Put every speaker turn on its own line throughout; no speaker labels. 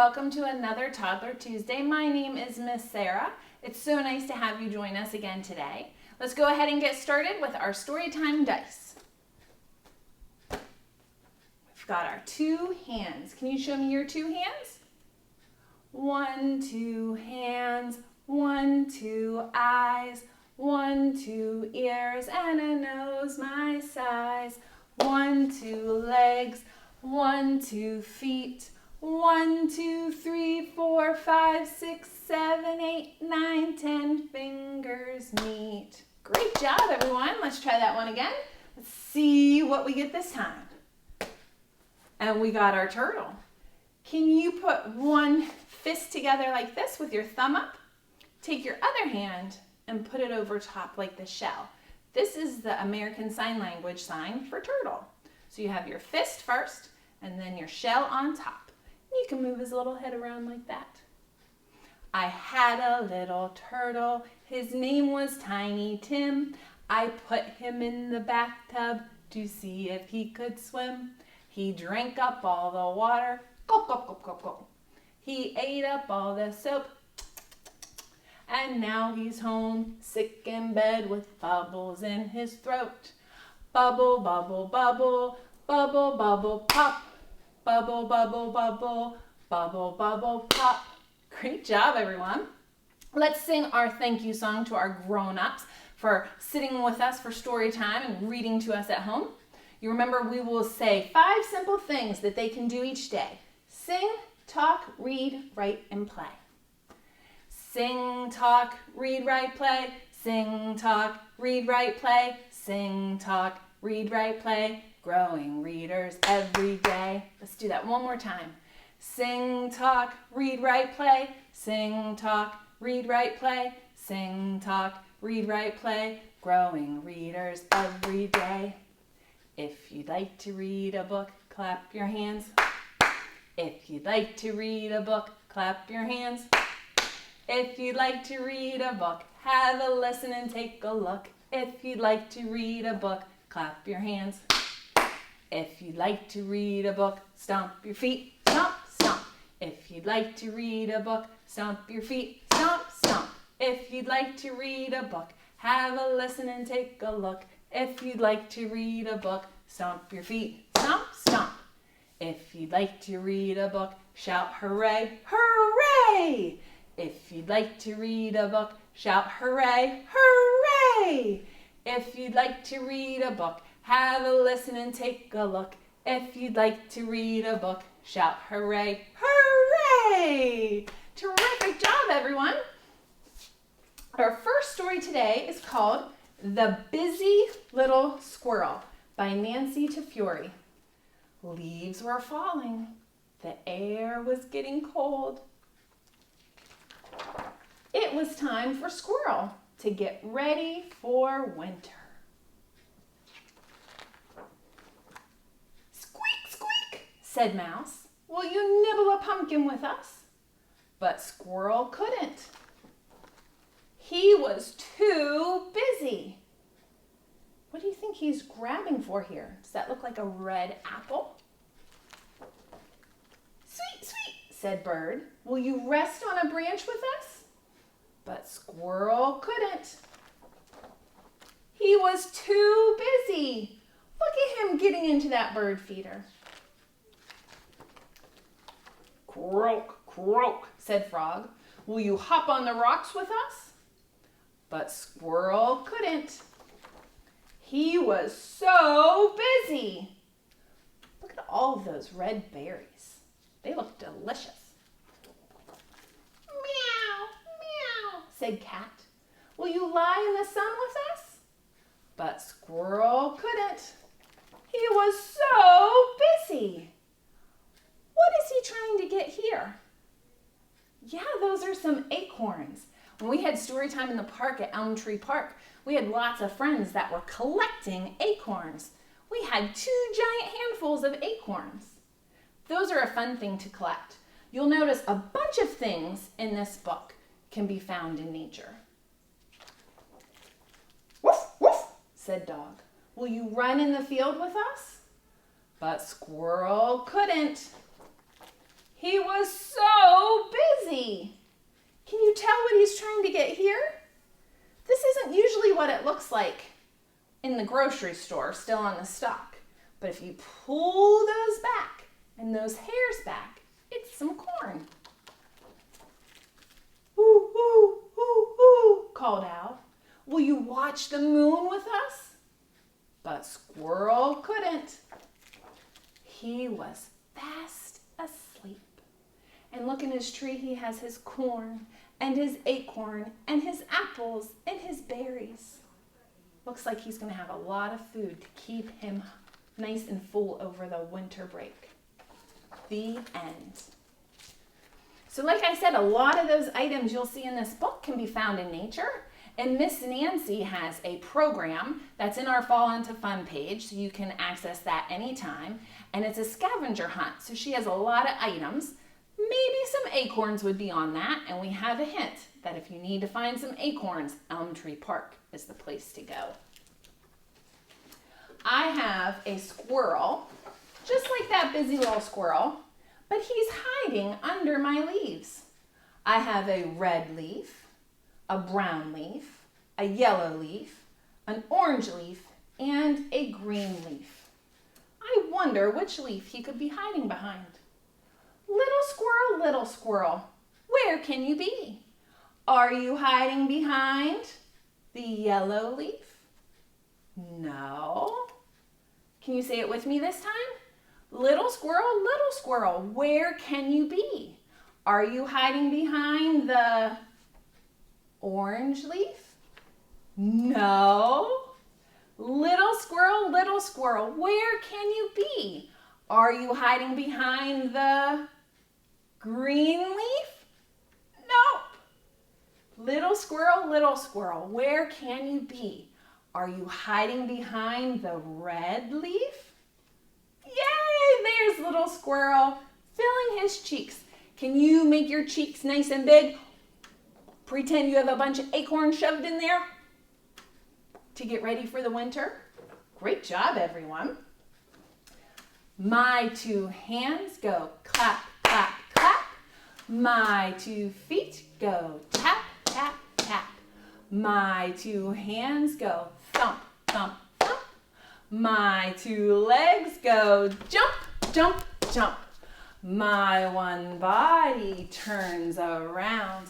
welcome to another Toddler Tuesday. My name is Miss Sarah. It's so nice to have you join us again today. Let's go ahead and get started with our Storytime dice. We've got our two hands. Can you show me your two hands? 1, 2 hands, 1, 2 eyes, 1, 2 ears, and a nose my size. 1, 2 legs, 1, 2 feet, 1, 2 3 4 5 6 7 8 9 10 fingers meet. Great job, everyone. Let's try that one again. Let's see what we get this time. And we got our turtle. Can you put one fist together like this with your thumb up? Take your other hand and put it over top like the shell. This is the American Sign Language sign for turtle. So you have your fist first and then your shell on top. You can move his little head around like that. I had a little turtle. His name was Tiny Tim. I put him in the bathtub to see if he could swim. He drank up all the water. Gulp, gulp, gulp, gulp, gulp. He ate up all the soap. And now he's home, sick in bed with bubbles in his throat. Bubble, bubble, bubble, bubble, bubble, pop. Bubble, bubble, bubble, bubble, bubble, pop. Great job, everyone. Let's sing our thank you song to our grown-ups for sitting with us for story time and reading to us at home. You remember we will say 5 simple things that they can do each day. Sing, talk, read, write, and play. Sing, talk, read, write, play. Sing, talk, read, write, play. Sing, talk, read, write, play. Growing readers every day. Let's do that one more time. Sing, talk, read, write, play. Sing, talk, read, write, play. Sing, talk, read, write, play. Growing readers every day. If you'd like to read a book, clap your hands. If you'd like to read a book, clap your hands. If you'd like to read a book, have a listen and take a look. If you'd like to read a book, clap your hands. If you'd like to read a book, stomp your feet, stomp, stomp. If you'd like to read a book, stomp your feet, stomp, stomp. If you'd like to read a book, have a listen and take a look. If you'd like to read a book, stomp your feet, stomp, stomp. If you'd like to read a book, shout hooray, hooray! If you'd like to read a book, shout hooray, hooray! If you'd like to read a book, have a listen and take a look. If you'd like to read a book, shout hooray, hooray! Terrific job, everyone. Our first story today is called The Busy Little Squirrel by Nancy Tafuri. Leaves were falling. The air was getting cold. It was time for Squirrel to get ready for winter. Squeak, squeak, said Mouse. Will you nibble a pumpkin with us? But Squirrel couldn't. He was too busy. What do you think he's grabbing for here? Does that look like a red apple? Sweet, sweet, said Bird. Will you rest on a branch with us? But Squirrel couldn't. He was too busy. Look at him getting into that bird feeder. Croak, croak, said Frog. Will you hop on the rocks with us? But Squirrel couldn't. He was so busy. Look at all of those red berries. They look delicious. Meow, meow, said Cat. Will you lie in the sun with us? But Squirrel couldn't. He was so busy. What is he trying to get here? Yeah, those are some acorns. When we had story time in the park at Elm Tree Park, we had lots of friends that were collecting acorns. We had 2 giant handfuls of acorns. Those are a fun thing to collect. You'll notice a bunch of things in this book can be found in nature. Woof, woof, said Dog. Will you run in the field with us? But Squirrel couldn't. He was so busy. Can you tell what he's trying to get here? This isn't usually what it looks like in the grocery store, still on the stalk. But if you pull those back and those hairs back, it's some corn. Ooh, ooh, ooh, ooh, called Owl. Will you watch the moon with us? But Squirrel couldn't. He was fast asleep. And look in his tree, he has his corn and his acorn and his apples and his berries. Looks like he's going to have a lot of food to keep him nice and full over the winter break. The end. So like I said, a lot of those items you'll see in this book can be found in nature. And Miss Nancy has a program that's in our Fall into Fun page, so you can access that anytime. And it's a scavenger hunt, so she has a lot of items. Maybe some acorns would be on that, and we have a hint that if you need to find some acorns, Elm Tree Park is the place to go. I have a squirrel, just like that busy little squirrel, but he's hiding under my leaves. I have a red leaf, a brown leaf, a yellow leaf, an orange leaf, and a green leaf. I wonder which leaf he could be hiding behind. Little squirrel, where can you be? Are you hiding behind the yellow leaf? No. Can you say it with me this time? Little squirrel, where can you be? Are you hiding behind the orange leaf? No. Little squirrel, where can you be? Are you hiding behind the green leaf? Nope. Little squirrel, where can you be? Are you hiding behind the red leaf? Yay, there's little squirrel filling his cheeks. Can you make your cheeks nice and big? Pretend you have a bunch of acorns shoved in there to get ready for the winter. Great job, everyone. My two hands go clap, clap, clap. My 2 feet go tap, tap, tap. My 2 hands go thump, thump, thump. My 2 legs go jump, jump, jump. My one body turns around.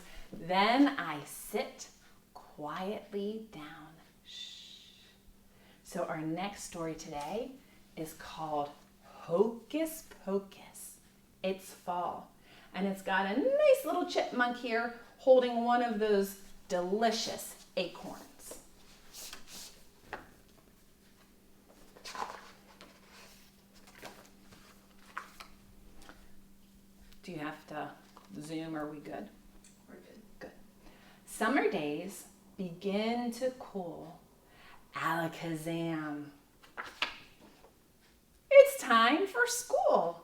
Then I sit quietly down. Shh. So our next story today is called Hocus Pocus. It's fall, and it's got a nice little chipmunk here holding one of those delicious acorns. Do you have to zoom? Are we good? We're good. Good. Summer days begin to cool. Alakazam. It's time for school.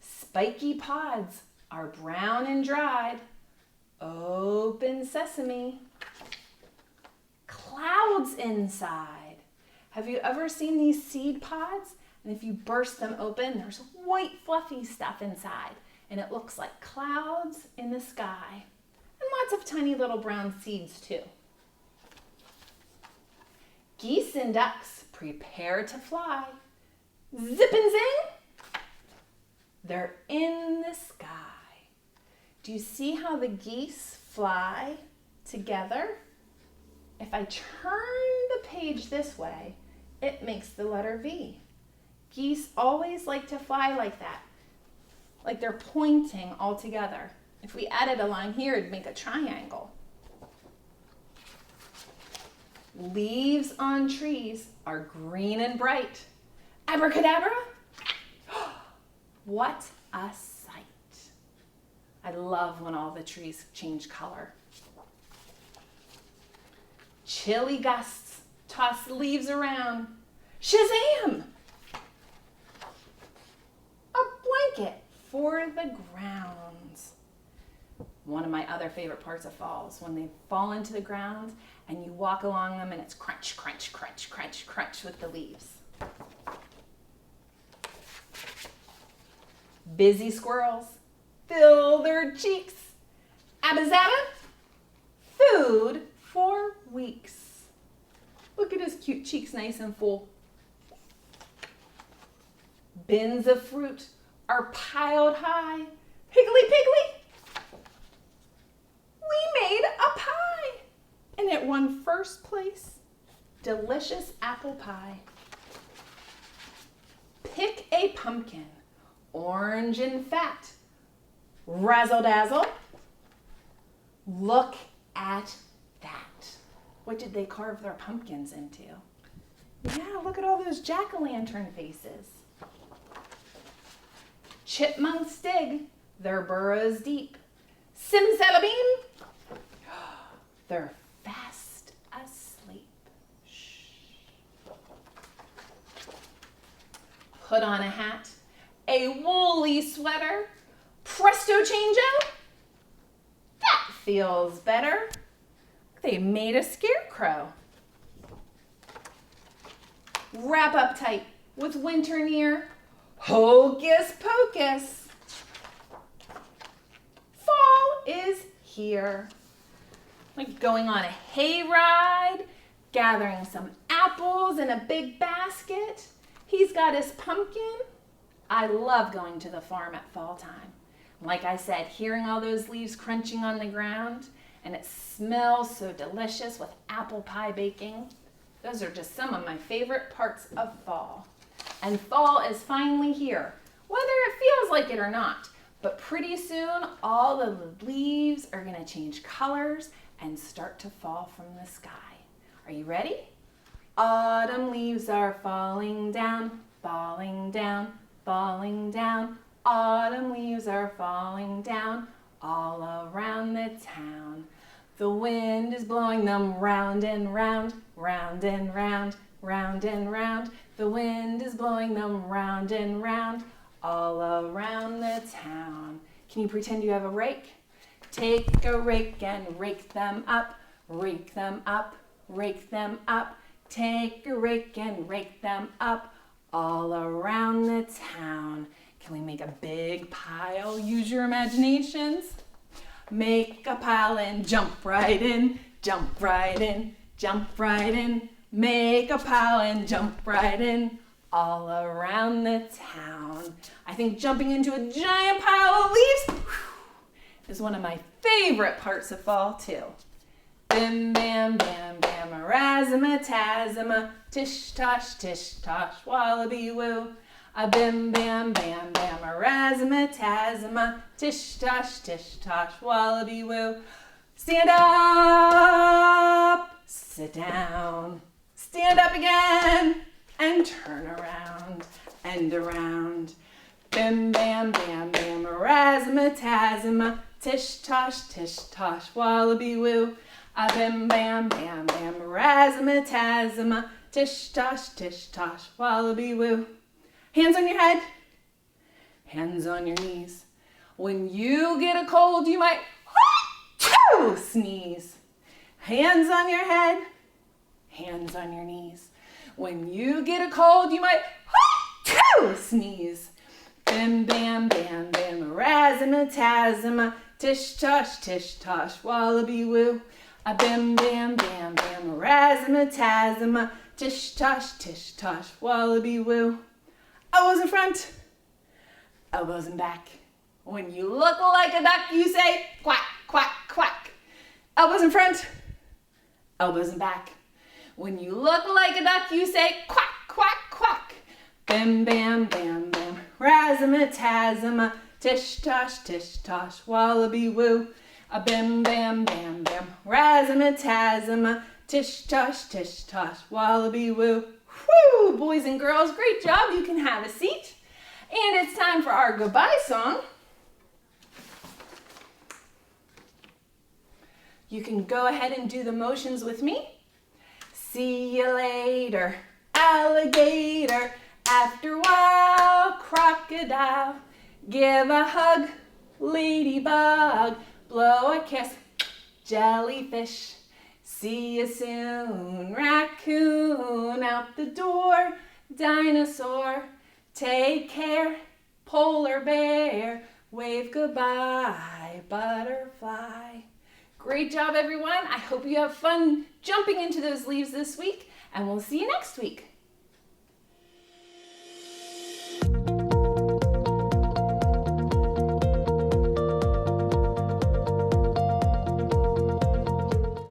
Spiky pods are brown and dried. Open sesame. Clouds inside. Have you ever seen these seed pods? And if you burst them open, there's white fluffy stuff inside. And it looks like clouds in the sky. And lots of tiny little brown seeds too. Geese and ducks prepare to fly. Zip and zing. They're in the sky. Do you see how the geese fly together? If I turn the page this way, it makes the letter V. Geese always like to fly like that, like they're pointing all together. If we added a line here, it'd make a triangle. Leaves on trees are green and bright. Abracadabra! What a sight. I love when all the trees change color. Chilly gusts toss leaves around. Shazam! A blanket for the grounds. One of my other favorite parts of fall is when they fall into the ground and you walk along them and it's crunch, crunch, crunch, crunch, crunch with the leaves. Busy squirrels fill their cheeks. Abba Zaba, food for weeks. Look at his cute cheeks, nice and full. Bins of fruit are piled high. Higgly Piggly, we made a pie. And it won first place. Delicious apple pie. Pick a pumpkin, orange and fat. Razzle dazzle. Look at that. What did they carve their pumpkins into? Yeah, look at all those jack-o'-lantern faces. Chipmunks dig their burrows deep. Simsalabim, they're fast asleep. Shh. Put on a hat, a woolly sweater. Presto changeo, that feels better. They made a scarecrow. Wrap up tight with winter near. Hocus pocus. Fall is here. Like going on a hayride, gathering some apples in a big basket. He's got his pumpkin. I love going to the farm at fall time. Like I said, hearing all those leaves crunching on the ground, and it smells so delicious with apple pie baking. Those are just some of my favorite parts of fall. And fall is finally here, whether it feels like it or not. But pretty soon, all the leaves are gonna change colors and start to fall from the sky. Are you ready? Autumn leaves are falling down, falling down, falling down. Autumn leaves are falling down all around the town. The wind is blowing them round and round, round and round, round and round. The wind is blowing them round and round all around the town. Can you pretend you have a rake? Take a rake and rake them up, rake them up, rake them up. Take a rake and rake them up all around the town. Can we make a big pile? Use your imaginations. Make a pile and jump right in, jump right in, jump right in. Make a pile and jump right in all around the town. I think jumping into a giant pile of leaves is one of my favorite parts of fall too. Bim, bam, bam, bam, razzmatazz, tish tosh, wallaby woo. A bim, bam, bam, bam, razzmatazz, tish tosh, wallaby woo. Stand up, sit down, stand up again, and turn around and around. Bim, bam, bam, bam, razzmatazz, tish tosh, wallaby woo. A bim, bam, bam, bam, razzmatazz, tish tosh, wallaby woo. Hands on your head, hands on your knees. When you get a cold, you might sneeze. Hands on your head, hands on your knees. When you get a cold, you might sneeze. Bim, bam, bam, bam, razzmatazz, tish tosh, wallaby woo. A bim, bam, bam, bam, razzmatazz, tish tosh, wallaby woo. Elbows in front, elbows in back. When you look like a duck, you say quack, quack, quack. Elbows in front, elbows in back. When you look like a duck, you say quack, quack, quack. Bim, bam, bam, bam, razzmatazz, tish tosh, wallaby woo. A bim, bam, bam, bam, razzmatazz, tish tosh, wallaby woo. Woo, boys and girls, great job. You can have a seat. And it's time for our goodbye song. You can go ahead and do the motions with me. See you later, alligator. After a while, crocodile. Give a hug, ladybug. Blow a kiss, jellyfish. See you soon, raccoon. Out the door, dinosaur. Take care, polar bear, wave goodbye, butterfly. Great job, everyone. I hope you have fun jumping into those leaves this week, and we'll see you next week.